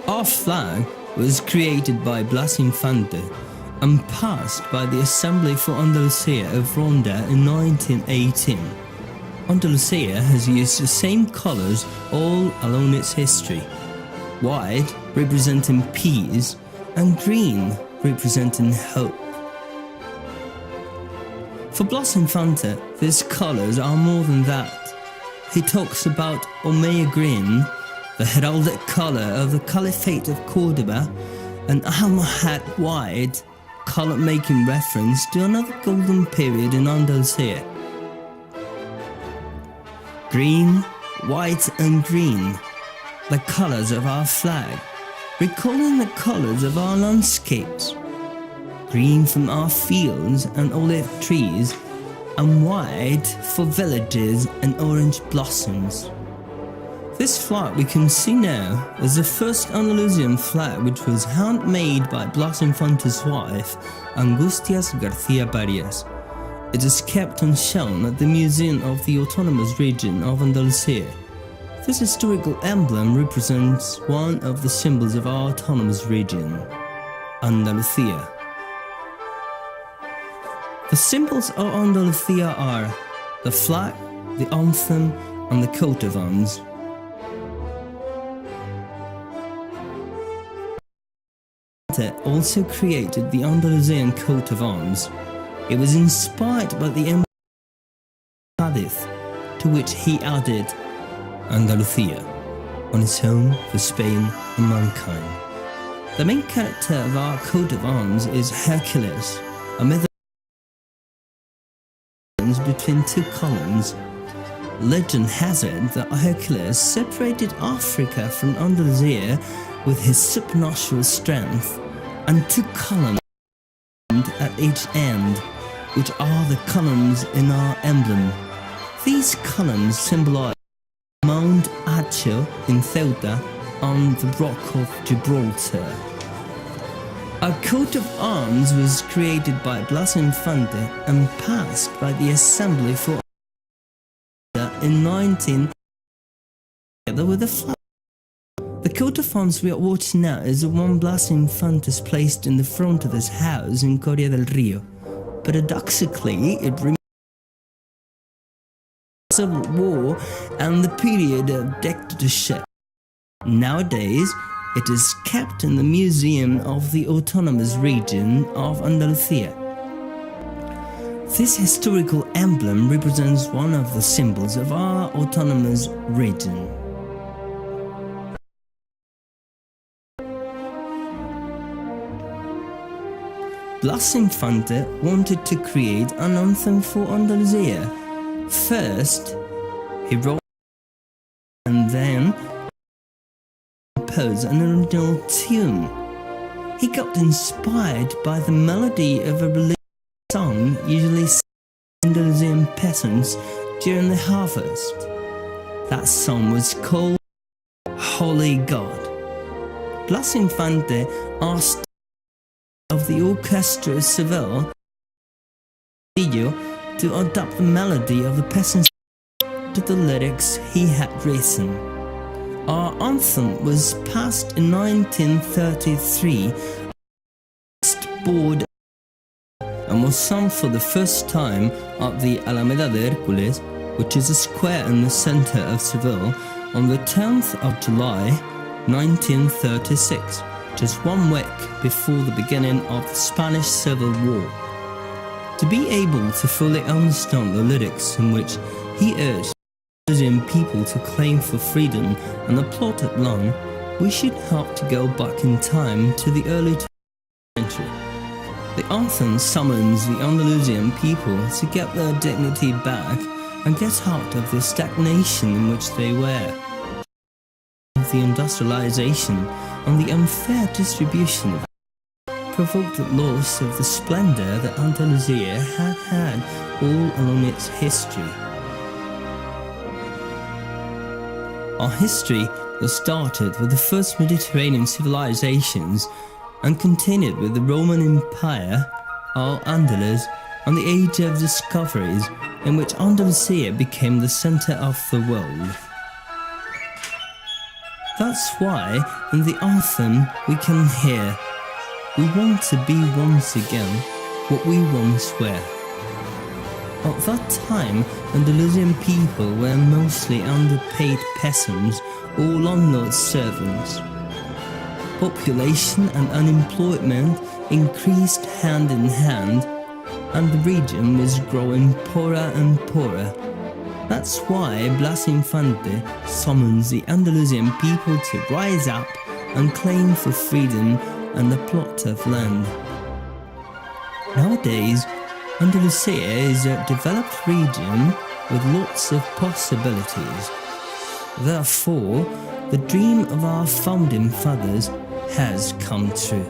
Our flag was created by Blas Infante and passed by the Assembly for Andalucia of Ronda in 1918. Andalucia has used the same colours all along its history: white representing peace and green representing hope. For Blas Infante, these colours are more than that. He talks about Omea green, the heraldic colour of the Caliphate of Cordoba, and Almohad white, colour making reference to another golden period in Andalusia. Green, white and green, the colours of our flag, recalling the colours of our landscapes. Green from our fields and olive trees, and white for villages and orange blossoms. This flag we can see now is the first Andalusian flag, which was handmade by Blas Infante's wife, Angustias García Barias. It is kept and shown at the Museum of the Autonomous Region of Andalusia. This historical emblem represents one of the symbols of our autonomous region, Andalusia. The symbols of Andalusia are the flag, the anthem, and the coat of arms. Also created the Andalusian coat of arms. It was inspired by the emblem of Cadiz, to which he added Andalusia, on his home for Spain and mankind. The main character of our coat of arms is Hercules, a myth between two columns. Legend has it that Hercules separated Africa from Andalusia with his supernatural strength, and two columns at each end, which are the columns in our emblem. These columns symbolize Mount Acho in Ceuta on the Rock of Gibraltar. A coat of arms was created by Blas Infante and passed by the Assembly for in 19 together with a flag. The coat of arms we are watching now is the one Blas Infante's placed in the front of his house in Coria del Rio. Paradoxically, it remains the Civil War and the period of dictatorship. Nowadays, it is kept in the Museum of the Autonomous Region of Andalusia. This historical emblem represents one of the symbols of our autonomous region. Blas Infante wanted to create an anthem for Andalusia. First, he wrote and then composed an original tune. He got inspired by the melody of a religious song usually sung by Andalusian peasants during the harvest. That song was called Holy God. Blas Infante asked of the Orchestra of Seville to adapt the melody of the peasants to the lyrics he had written. Our anthem was passed in 1933 board and was sung for the first time at the Alameda de Hércules, which is a square in the center of Seville, on the 10th of July 1936, just 1 week before the beginning of the Spanish Civil War. To be able to fully understand the lyrics in which he urged Andalusian people to claim for freedom and the plotted land, we should have to go back in time to the early 20th century. The anthem summons the Andalusian people to get their dignity back and get out of the stagnation in which they were. The industrialization and the unfair distribution provoked the loss of the splendor that Andalusia had had all along its history. Our history was started with the first Mediterranean civilizations and continued with the Roman Empire, Al-Andalus, and the Age of Discoveries, in which Andalusia became the center of the world. That's why in the anthem we can hear, "We want to be once again what we once were." At that time, Andalusian people were mostly underpaid peasants or landlord servants. Population and unemployment increased hand in hand, and the region was growing poorer and poorer. That's why Blas Infante summons the Andalusian people to rise up and claim for freedom and a plot of land. Nowadays, Andalusia is a developed region with lots of possibilities. Therefore, the dream of our founding fathers has come true.